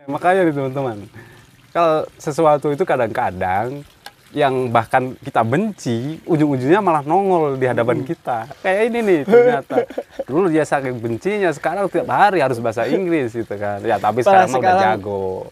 Makanya nih teman-teman, kalau sesuatu itu kadang-kadang yang bahkan kita benci, ujung-ujungnya malah nongol di hadapan kita. Kayak ini nih ternyata. Dulu dia saking bencinya, sekarang tiap hari harus bahasa Inggris gitu kan. Ya tapi sekarang mah udah jago.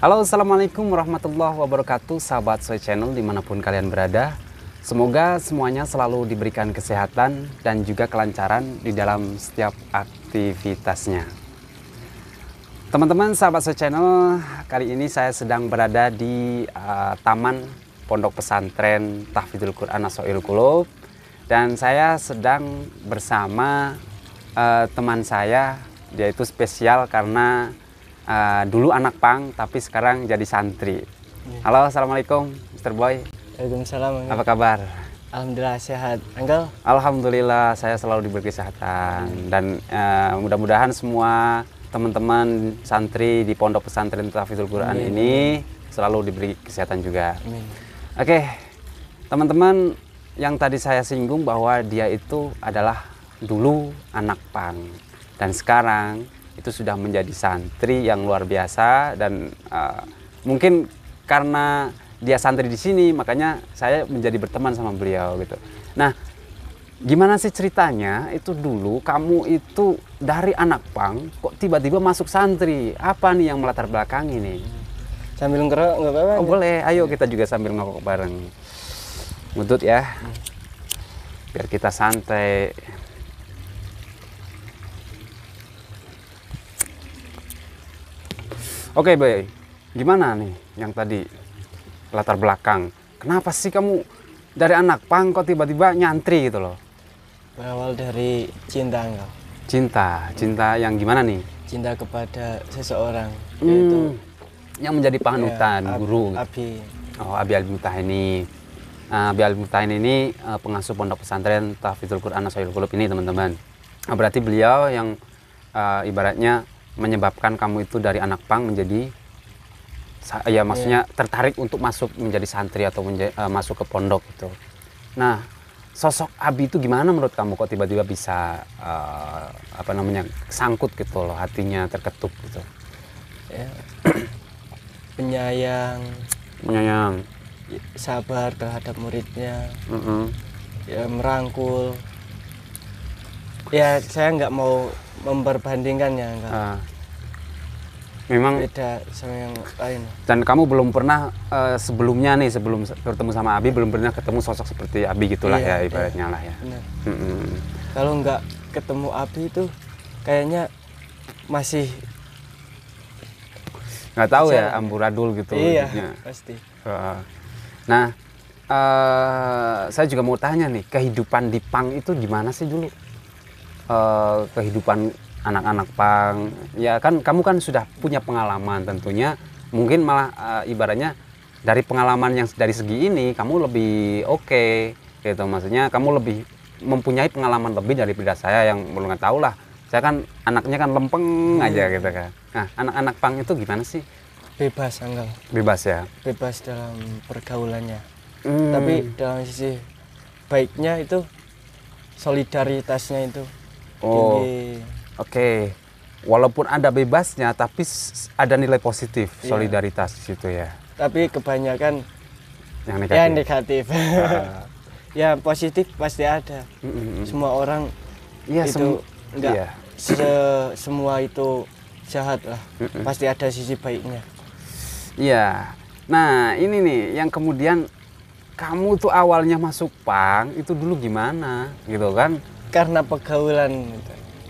Halo, assalamualaikum warahmatullahi wabarakatuh, sahabat Soy Channel dimanapun kalian berada. Semoga semuanya selalu diberikan kesehatan dan juga kelancaran di dalam setiap aktivitasnya. Teman-teman sahabat Soy Channel, kali ini saya sedang berada di Taman Pondok Pesantren Tahfidzul Quran As-Soilul Qulub, dan saya sedang bersama teman saya. Dia itu spesial karena dulu anak pang tapi sekarang jadi santri. Halo, assalamualaikum Mr. Boy. Waalaikumsalam. Apa kabar? Alhamdulillah sehat, Uncle. Alhamdulillah saya selalu diberi kesehatan dan mudah-mudahan semua teman-teman santri di Pondok Pesantren Tahfidzul Quran ini selalu diberi kesehatan juga. Amin. Oke, teman-teman, yang tadi saya singgung bahwa dia itu adalah dulu anak pang dan sekarang itu sudah menjadi santri yang luar biasa, dan mungkin karena dia santri di sini makanya saya menjadi berteman sama beliau gitu. Nah, gimana sih ceritanya itu dulu kamu itu dari anak pang kok tiba-tiba masuk santri? Apa nih yang melatar belakang ini? Sambil ngerok nggak apa-apa? Oh, boleh, ayo kita juga sambil ngokok bareng. Ngudut ya, biar kita santai. Oke, Boy, gimana nih yang tadi latar belakang? Kenapa sih kamu dari anak pang kok tiba-tiba nyantri gitu loh? Berawal dari cinta, Uncle. Cinta yang gimana nih? Cinta kepada seseorang, yaitu yang menjadi panutan guru. Abi. Oh, Abi Al-Mutah ini. Abi Al-Mutah ini pengasuh Pondok Pesantren Tahfidzul Quran As-Soilul Qulub ini, teman-teman. Berarti beliau yang ibaratnya menyebabkan kamu itu dari anak pang menjadi, ya maksudnya tertarik untuk masuk menjadi santri atau masuk ke pondok itu. Nah, sosok Abi itu gimana menurut kamu, kok tiba-tiba bisa apa namanya sangkut gitu loh, hatinya terketuk gitu? Ya. Penyayang, sabar terhadap muridnya, ya, merangkul. Ya, saya nggak mau memperbandingkannya, Uncle. Memang beda sama yang lain. Dan kamu belum pernah sebelumnya nih, sebelum bertemu sama Abi, belum pernah ketemu sosok seperti Abi gitulah ya ibaratnya lah ya. Benar. Kalau nggak ketemu Abi itu kayaknya masih nggak tahu ya, amburadul gitu. Iya, hidupnya. pasti. Nah, saya juga mau tanya nih, kehidupan di pang itu gimana sih dulu? Kehidupan anak-anak pang, ya kan kamu kan sudah punya pengalaman tentunya, mungkin malah ibaratnya dari pengalaman yang dari segi ini kamu lebih oke gitu, maksudnya kamu lebih mempunyai pengalaman lebih daripada saya yang belum nggak tahu lah. Saya kan anaknya kan lempeng aja gitu kan. Nah, anak-anak pang itu gimana sih? Bebas, Uncle. Bebas ya? Bebas dalam pergaulannya. Tapi dalam sisi baiknya itu solidaritasnya itu tinggi. Oke. Walaupun ada bebasnya tapi ada nilai positif, solidaritas di situ ya. Tapi kebanyakan yang negatif. Ya negatif. Ya positif pasti ada. Semua orang itu enggak semua itu jahat lah. Pasti ada sisi baiknya. Iya. Nah, ini nih yang kemudian kamu tuh awalnya masuk pang itu dulu gimana gitu kan? Karena pergaulan.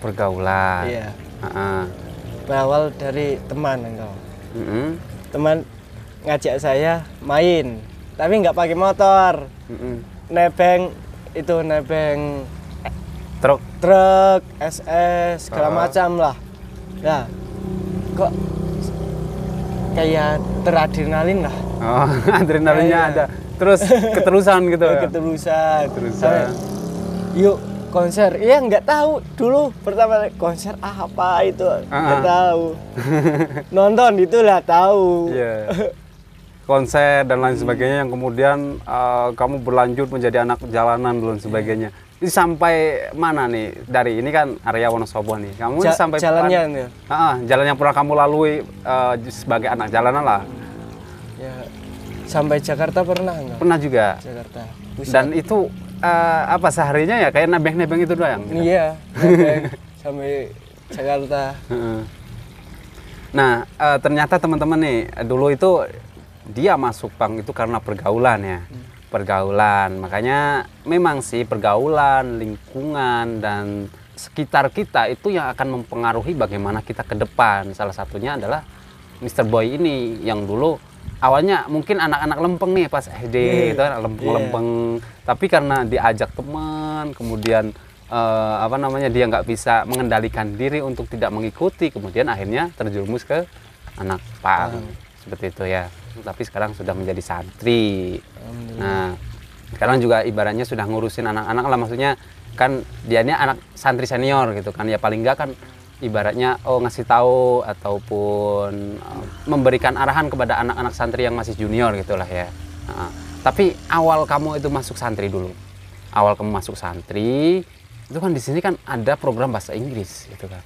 Pergaulan. Iya. Berawal dari teman, Uncle. Teman ngajak saya main, tapi nggak pakai motor. Nebeng truk, SS, segala macam lah. Nah, kok kayak teradrenalin lah. Oh, adrenalinnya ada. Terus keterusan gitu. Keterusan. Keterusan. Yuk konser, iya nggak tahu dulu pertama konser apa itu nggak tahu. Nonton itulah tahu. Yeah. Konser dan lain sebagainya yang kemudian kamu berlanjut menjadi anak jalanan dan sebagainya. Ini sampai mana nih? Dari ini kan area Wonosobo nih. Kamu sampai jalannya jalan yang pernah kamu lalui sebagai anak jalanan lah. Ya, sampai Jakarta pernah enggak? Pernah juga. Jakarta. Pusat. Dan itu apa seharinya ya kayak nebeng-nebeng itu doang. Iya, nebeng sampai Jakarta. Nah, ternyata teman-teman nih dulu itu dia masuk punk itu karena pergaulan ya. Pergaulan. Makanya memang sih pergaulan, lingkungan dan sekitar kita itu yang akan mempengaruhi bagaimana kita ke depan. Salah satunya adalah Mr. Boy ini yang dulu awalnya mungkin anak-anak lempeng nih pas SD itu kan lempeng-lempeng, tapi karena diajak teman, kemudian apa namanya dia nggak bisa mengendalikan diri untuk tidak mengikuti, kemudian akhirnya terjerumus ke anak pang seperti itu ya. Tapi sekarang sudah menjadi santri. Nah sekarang juga ibaratnya sudah ngurusin anak-anak lah, maksudnya kan dianya anak santri senior gitu kan ya, paling nggak kan ibaratnya ngasih tahu ataupun memberikan arahan kepada anak-anak santri yang masih junior gitulah ya. Tapi awal kamu itu masuk santri dulu, awal kamu masuk santri itu kan di sini kan ada program bahasa Inggris gitu kan.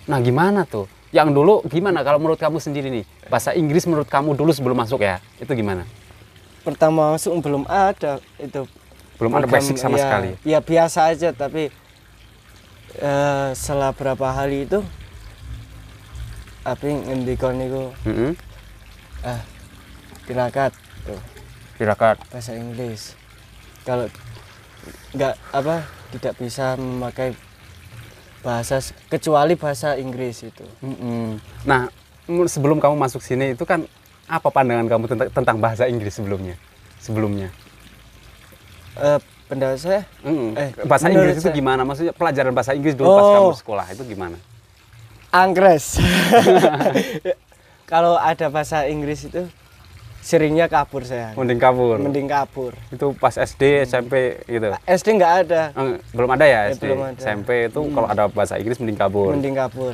Nah gimana tuh? Yang dulu gimana kalau menurut kamu sendiri nih, bahasa Inggris menurut kamu dulu sebelum masuk ya itu gimana? Pertama masuk belum ada itu. Belum ada basic sama sekali. Ya biasa aja, tapi setelah berapa hari itu apa ngendikon niku tirakat tuh. Tirakat bahasa Inggris. Kalau nggak tidak bisa memakai bahasa kecuali bahasa Inggris itu. Nah, sebelum kamu masuk sini itu kan apa pandangan kamu tentang bahasa Inggris sebelumnya? Pendapat saya, bahasa Inggris itu gimana? Maksudnya pelajaran bahasa Inggris dulu pas kamu sekolah itu gimana? Angkres. Kalau ada bahasa Inggris itu seringnya kabur saya. Mending kabur. Itu pas SD, SMP gitu. SD nggak ada. Belum ada ya SD. Belum ada. SMP itu kalau ada bahasa Inggris mending kabur.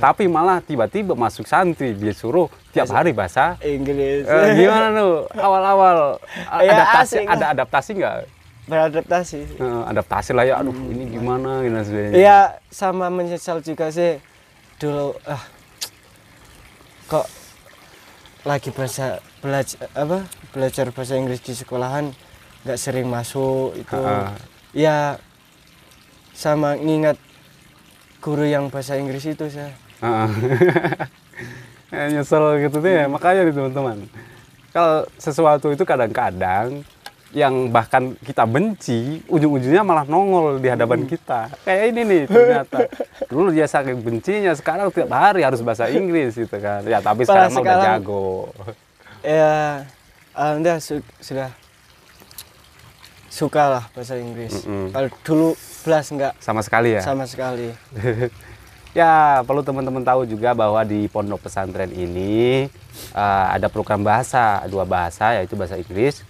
Tapi malah tiba-tiba masuk santri dia suruh tiap hari bahasa Inggris. Gimana tuh awal-awal ada adaptasi nggak? Beradaptasi. Adaptasi lah ya. Aduh ini gimana gitu sebenarnya. Iya, sama menyesal juga sih dulu kok lagi belajar bahasa Inggris di sekolahan nggak sering masuk itu. Ya sama ngingat guru yang bahasa Inggris itu saya. Nyesel gitu deh. Makanya nih teman-teman, kalau sesuatu itu kadang-kadang yang bahkan kita benci, ujung-ujungnya malah nongol di hadapan kita. Kayak ini nih ternyata. Dulu dia saking bencinya, sekarang tiap hari harus bahasa Inggris gitu kan. Ya tapi sekarang udah jago. Ya, alhamdulillah sudah suka lah bahasa Inggris. Kalau dulu belas enggak. Sama sekali ya? Sama sekali. Ya, perlu teman-teman tahu juga bahwa di pondok pesantren ini ada program bahasa, 2 bahasa, yaitu bahasa Inggris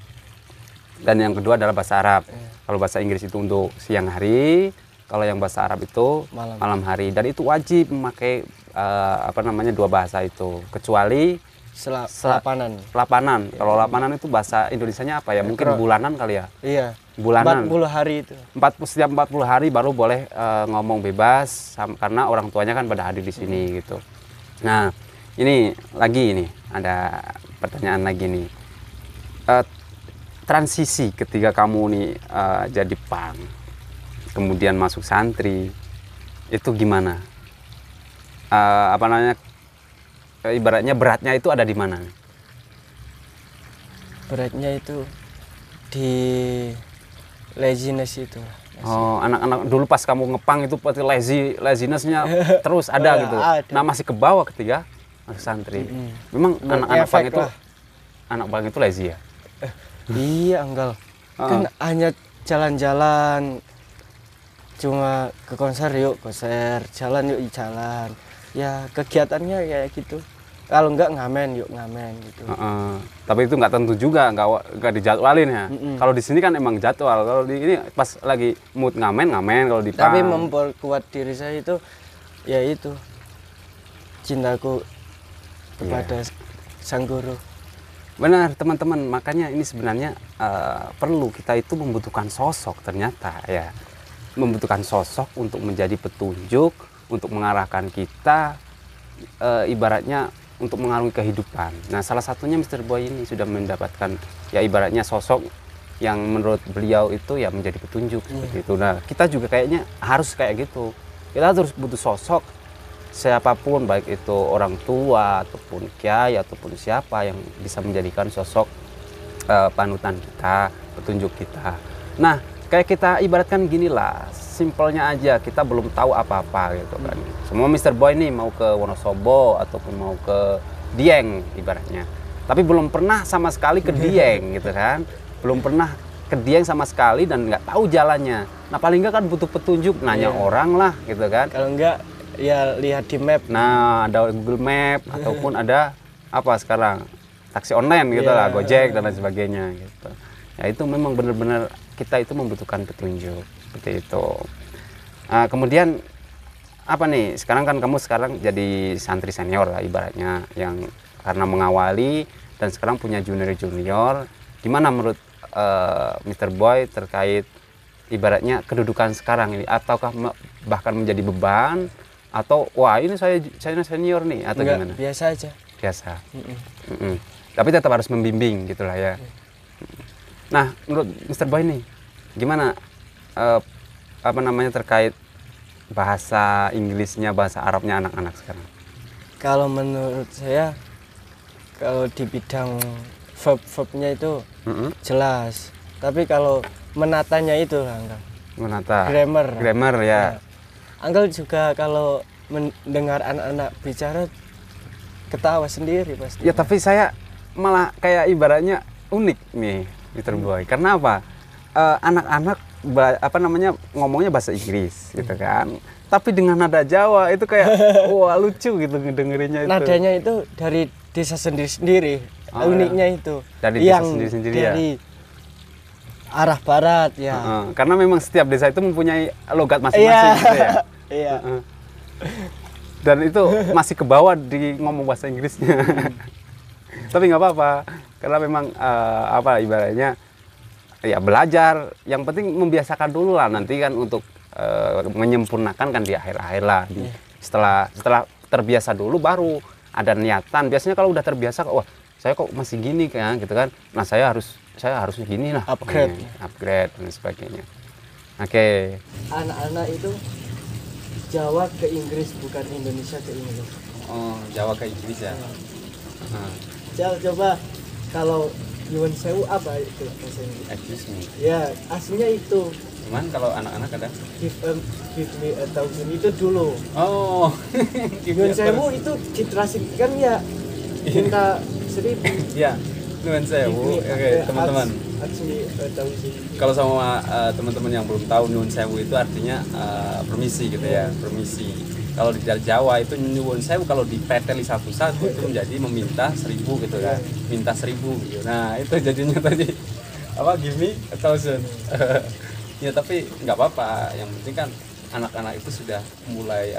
dan yang kedua adalah bahasa Arab. Kalau bahasa Inggris itu untuk siang hari, kalau yang bahasa Arab itu malam hari. Dan itu wajib memakai 2 bahasa itu, kecuali lapanan. Kalau lapanan itu bahasa Indonesianya apa ya? Mungkin bulanan kali ya? Iya. Bulanan. 40 hari itu. Setiap 40 hari baru boleh ngomong bebas karena orang tuanya kan pada hadir di sini gitu. Nah, ini ada pertanyaan lagi nih. Transisi ketika kamu nih jadi pang, kemudian masuk santri, itu gimana? Ibaratnya beratnya itu ada di mana? Beratnya itu di laziness itu. Anak-anak dulu pas kamu ngepang itu pasti lazinessnya terus ada gitu. Nah masih ke bawah ketika masuk santri. Memang anak pang itu lazy ya? Iya enggak. Kan hanya jalan-jalan, cuma ke konser, jalan. Ya kegiatannya kayak gitu. Kalau enggak ngamen, yuk ngamen gitu. Tapi itu nggak tentu juga, nggak dijadwalin ya. Kalau di sini kan emang jadwal. Kalau di ini pas lagi mood ngamen, kalau di pang. Tapi memperkuat diri saya itu, ya itu cintaku kepada sang guru. Benar teman-teman, makanya ini sebenarnya perlu kita itu membutuhkan sosok ternyata ya. Membutuhkan sosok untuk menjadi petunjuk, untuk mengarahkan kita, ibaratnya untuk mengarungi kehidupan. Nah, salah satunya Mr. Boy ini sudah mendapatkan ya ibaratnya sosok yang menurut beliau itu ya menjadi petunjuk seperti itu. Nah, kita juga kayaknya harus kayak gitu. Kita harus butuh sosok siapapun, baik itu orang tua ataupun kiai ataupun siapa yang bisa menjadikan sosok panutan kita, petunjuk kita. Nah, kayak kita ibaratkan gini lah, simpelnya aja, kita belum tahu apa-apa gitu kan. Semua Mr. Boy nih mau ke Wonosobo ataupun mau ke Dieng ibaratnya. Tapi belum pernah sama sekali ke Dieng gitu kan. Belum pernah ke Dieng sama sekali dan nggak tahu jalannya. Nah, paling nggak kan butuh petunjuk, nanya orang lah gitu kan. Kalau enggak ya lihat di map. Nah, ada Google Map ataupun ada apa sekarang taksi online gitu lah, Gojek dan lain sebagainya gitu. Ya itu memang benar-benar kita itu membutuhkan petunjuk seperti itu. Kemudian apa nih? Sekarang kan kamu jadi santri senior lah ibaratnya, yang karena mengawali dan sekarang punya junior. Gimana menurut Mr. Boy terkait ibaratnya kedudukan sekarang ini? Ataukah bahkan menjadi beban? Atau wah ini saya senior nih atau enggak, gimana? Biasa aja. Biasa. Tapi tetap harus membimbing gitulah ya. Nah, menurut Mr. Boy nih, gimana terkait bahasa Inggrisnya, bahasa Arabnya anak-anak sekarang? Kalau menurut saya, kalau di bidang verb-verbnya itu jelas. Tapi kalau menatanya itu, Uncle. Menata. Grammar ya. Uncle juga kalau mendengar anak-anak bicara ketawa sendiri pasti. Ya, tapi saya malah kayak ibaratnya unik nih. Mr. Boy, karena apa? Anak-anak ngomongnya bahasa Inggris gitu kan, tapi dengan nada Jawa itu kayak wah lucu gitu ngedengerinnya itu. Nadanya itu dari desa sendiri-sendiri, uniknya itu. Dari desa sendiri-sendiri ya. Dari arah barat ya. Karena memang setiap desa itu mempunyai logat masing-masing gitu ya. Iya. Dan itu masih ke bawah di ngomong bahasa Inggrisnya. Tapi nggak apa-apa, karena memang ibaratnya ya belajar, yang penting membiasakan dulu lah, nanti kan untuk menyempurnakan kan di akhir-akhir lah. Setelah terbiasa dulu baru ada niatan. Biasanya kalau udah terbiasa, wah saya kok masih gini kan gitu kan. Nah, saya harusnya gini lah. Upgrade dan sebagainya. Oke. Anak-anak itu Jawa ke Inggris, bukan Indonesia ke Inggris. Oh, Jawa ke Inggris ya. Coba kalau Nyuwun Sewu apa itu bahasa Inggris? Excuse me. Ya, aslinya itu. Cuman kalau anak-anak ada Give me a thousand itu dulu. Oh. Nyuwun Sewu itu ditranslasikan ya minta 1.000. Ya, Nyuwun Sewu. Oke, teman-teman. Kalau sama teman-teman yang belum tahu, Nyuwun Sewu itu artinya permisi gitu ya, permisi. Kalau di Jawa itu Nyuwun Sewu, kalau dipeteli satu-satu itu menjadi meminta 1.000 gitu kan, minta 1.000 gitu. Nah itu jadinya tadi give me a thousand. Ya tapi nggak apa-apa, yang penting kan anak-anak itu sudah mulai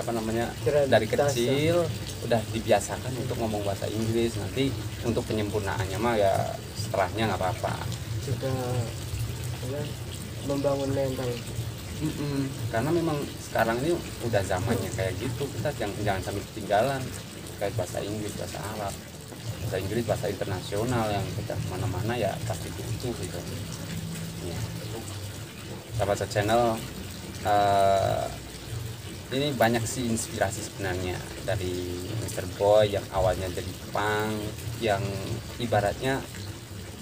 dari kecil udah dibiasakan untuk ngomong bahasa Inggris. Nanti untuk penyempurnaannya mah ya setelahnya nggak apa-apa. Sudah membangun mental. Karena memang sekarang ini udah zamannya kayak gitu, kita jangan sampai ketinggalan kayak bahasa Inggris, bahasa Arab, bahasa Inggris, bahasa internasional yang kita kemana-mana ya pasti butuh gitu. Ya. Sahabat channel, ini banyak sih inspirasi sebenarnya dari Mr. Boy yang awalnya jadi punk, yang ibaratnya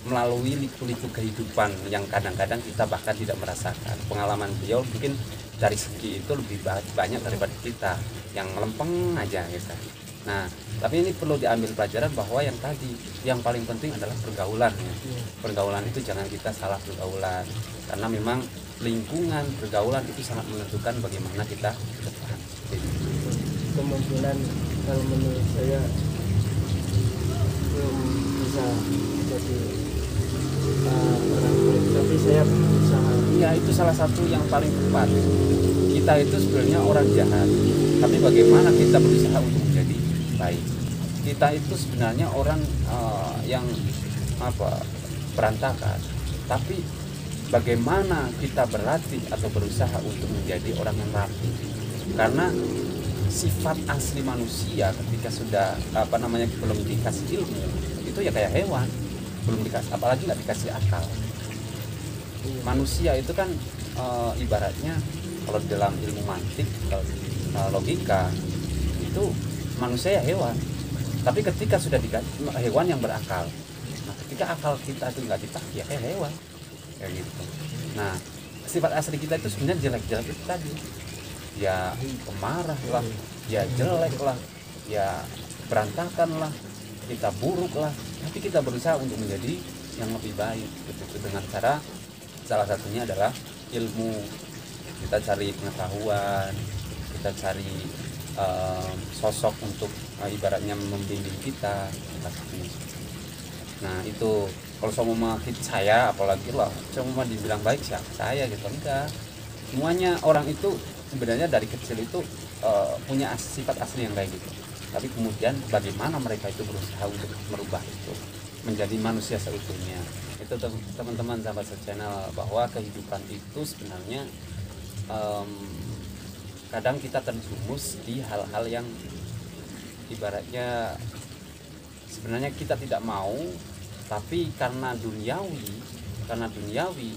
melalui liku-liku kehidupan yang kadang-kadang kita bahkan tidak merasakan. Pengalaman beliau mungkin dari segi itu lebih banyak daripada kita yang melempeng aja gitu. Nah, tapi ini perlu diambil pelajaran bahwa yang paling penting adalah pergaulan ya. Pergaulan itu jangan kita salah pergaulan, karena memang lingkungan pergaulan itu sangat menentukan bagaimana kita ke depan. Kemungkinan kalau menurut saya jadi orang baik, tapi saya berusaha. Ya itu salah satu yang paling tepat. Kita itu sebenarnya orang jahat, tapi bagaimana kita berusaha untuk menjadi baik. Kita itu sebenarnya orang yang berantakan, tapi bagaimana kita berlatih atau berusaha untuk menjadi orang yang rapi. Karena sifat asli manusia ketika sudah belum dikasih ilmu itu ya kayak hewan, belum dikasih, apalagi nggak dikasih akal. Manusia itu kan ibaratnya kalau dalam ilmu mantik, logika itu manusia ya hewan, tapi ketika sudah dikasih hewan yang berakal, nah ketika akal kita itu nggak dipakai ya kayak hewan kayak gitu. Nah sifat asli kita itu sebenarnya jelek-jelek itu tadi, ya pemarah lah, ya jelek lah, ya berantakan lah, kita buruk lah, tapi kita berusaha untuk menjadi yang lebih baik gitu, dengan cara salah satunya adalah ilmu. Kita cari pengetahuan, kita cari sosok untuk ibaratnya membimbing kita. Nah itu kalau semua saya apalagi lah semua dibilang baik siapa saya gitu, enggak. Semuanya orang itu sebenarnya dari kecil itu punya sifat asli yang kayak gitu, tapi kemudian bagaimana mereka itu berusaha untuk merubah itu menjadi manusia seutuhnya. Itu teman-teman sahabat channel, bahwa kehidupan itu sebenarnya kadang kita terjerumus di hal-hal yang ibaratnya sebenarnya kita tidak mau, tapi karena duniawi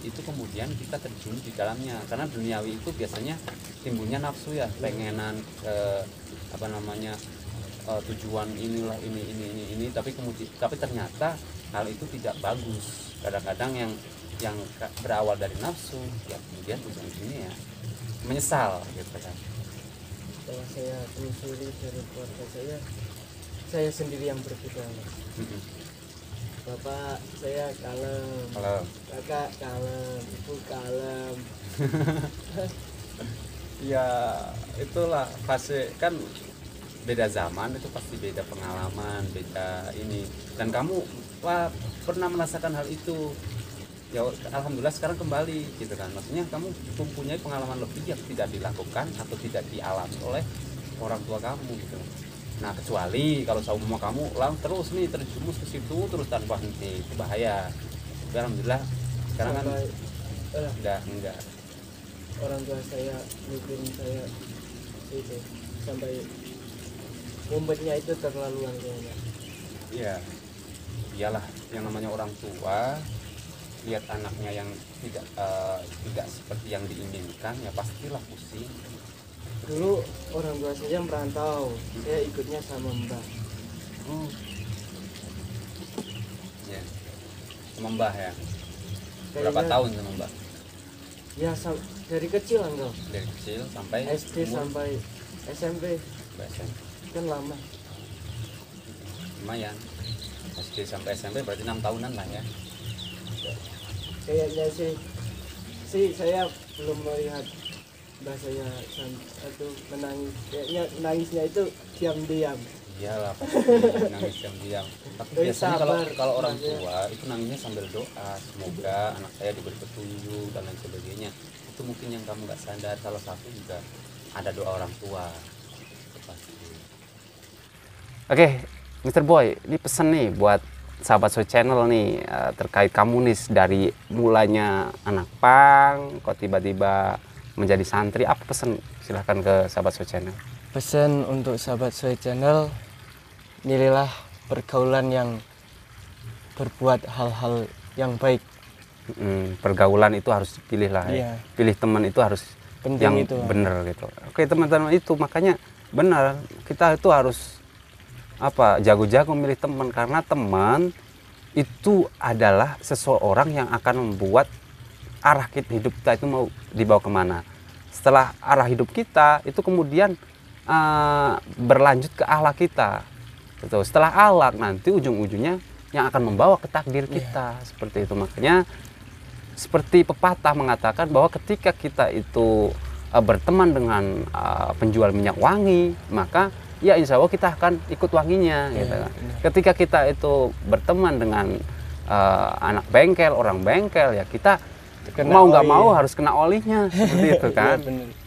itu kemudian kita terjun di dalamnya. Karena duniawi itu biasanya timbulnya nafsu ya, pengenan tujuan inilah ini, tapi ternyata hal itu tidak bagus. Kadang-kadang yang berawal dari nafsu ya kemudian ujung-ujungnya ya menyesal gitu kan. Setelah saya telusuri dari keluarga saya sendiri yang berbeda. Bapak saya kalem, kakak kalem, ibu kalem. Ya itulah fase, kan beda zaman itu pasti beda pengalaman, beda ini. Dan kamu pernah merasakan hal itu. Ya alhamdulillah sekarang kembali gitu kan. Maksudnya kamu mempunyai pengalaman lebih yang tidak dilakukan atau tidak dialami oleh orang tua kamu gitu. Nah kecuali kalau seumpama kamu terus nih terjumus ke situ terus tanpa henti, itu bahaya. Tapi alhamdulillah sekarang kan enggak. Orang tua saya bikin saya itu sampai umpetnya itu terlaluan kayaknya. Iya, iyalah yang namanya orang tua lihat anaknya yang tidak seperti yang diinginkan ya pastilah pusing. Dulu orang tua saya merantau, saya ikutnya sama mbah. Ya, sama mbah ya. Berapa tahun sama mbah? Ya dari kecil enggak. Dari kecil sampai SD sampai SMP. Kan lama. Lumayan. SD sampai SMP berarti 6 tahunan lah ya. Kayaknya sih saya belum melihat mbak saya itu menangis. Kayaknya nangisnya itu diam-diam. Iyalah pasti nangis diam-diam. Tapi biasanya kalau orang tua itu nangisnya sambil doa, semoga anak saya diberi petunjuk dan lain sebagainya. Itu mungkin yang kamu nggak sadar, salah satu juga ada doa orang tua. Itu pasti. Oke, Mr. Boy, ini pesan nih buat sahabat Soy Channel nih terkait kamu nih dari mulanya anak pang kok tiba-tiba menjadi santri. Apa pesan? Silahkan ke sahabat Soy Channel. Pesan untuk sahabat Soy Channel, pilihlah pergaulan yang berbuat hal-hal yang baik. Pergaulan itu harus dipilih lah ya. Pilih teman itu harus penting, yang itu benar gitu. Oke teman-teman, itu makanya benar kita itu harus jago-jago milih teman, karena teman itu adalah seseorang yang akan membuat arah hidup kita itu mau dibawa kemana. Setelah arah hidup kita itu kemudian berlanjut ke akhlak kita gitu. Setelah akhlak nanti ujung-ujungnya yang akan membawa ke takdir kita. Seperti itu. Makanya seperti pepatah mengatakan bahwa ketika kita itu berteman dengan penjual minyak wangi, maka ya insya Allah kita akan ikut wanginya gitu kan. Ketika kita itu berteman dengan anak bengkel, orang bengkel, ya kita mau nggak mau harus kena olinya seperti itu kan.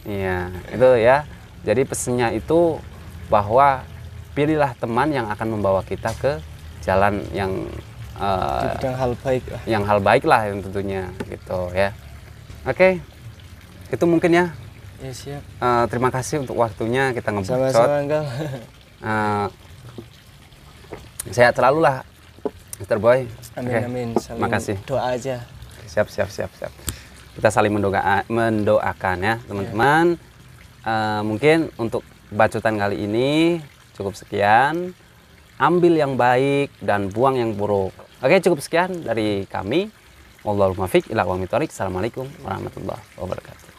Iya, itu ya. Jadi pesannya itu bahwa pilihlah teman yang akan membawa kita ke jalan yang hal baik lah. Yang hal baik lah yang tentunya gitu ya. Oke, itu mungkin ya. Ya siap. Terima kasih untuk waktunya kita ngebacot. Sama-sama, Sehat selalu lah, Mr. Boy. Amin, amin. Saling makasih. Doa aja. Siap. Kita saling mendoakan ya teman-teman. Mungkin untuk bacotan kali ini cukup sekian. Ambil yang baik dan buang yang buruk. Oke, cukup sekian dari kami. Wallahul muwaffiq ila aqwamit thoriq. Assalamualaikum warahmatullahi wabarakatuh.